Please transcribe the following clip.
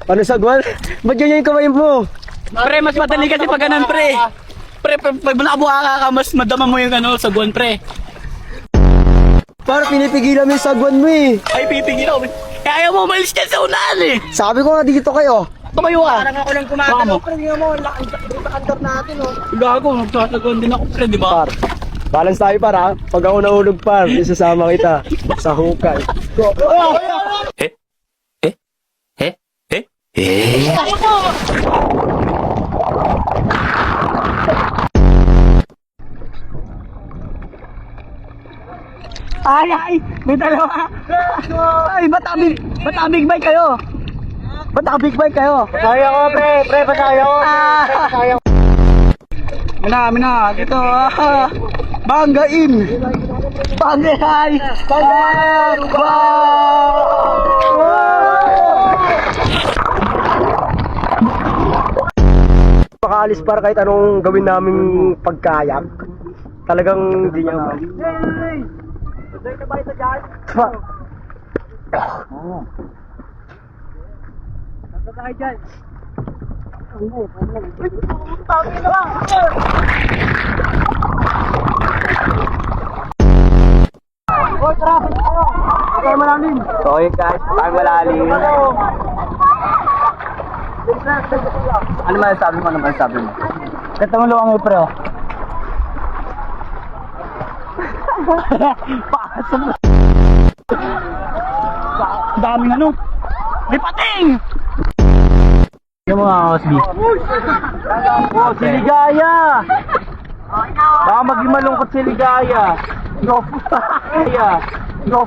Ano sagwan? Ba't ganyan yung kamay mo? Pre, mas madali kasi pag ganun, pre. Pre, pag nakabuha ka, mas madama mo yung ano, sagwan, pre. Par, pinipigilan mo yung sagwan mo eh. Ay, pipigil ako. Kaya mo umalis ka sa unahan eh. Sabi ko nga dito kayo. Tumayo ka. Parang ako lang kumakalaw, pre. Hindi mo, nakandar natin, oh. Gago, magsasagwan din ako, pre, di ba? Par, balance tayo par ha. Pag ako nahulog par, isasama kita sa hukay. Go. Ay, may dalawa. Ay, ba't big bike kayo? Ba't big bike kayo? Pasaya ko, pre, pasaya ko. Pasaya ko. Mina, dito. Banggain. Banggain. Makaalis para kahit anong gawin naming pagkayak. Talagang hindi niya ba? Okay guys, tayo malalim. Ano man sabi mo? Kata mo luwang mo, pre. Pasok na. Daming ano. Lipating! Yung mga Osby. Oh, si Ligaya! Baka maging malungkot si Ligaya. No. No.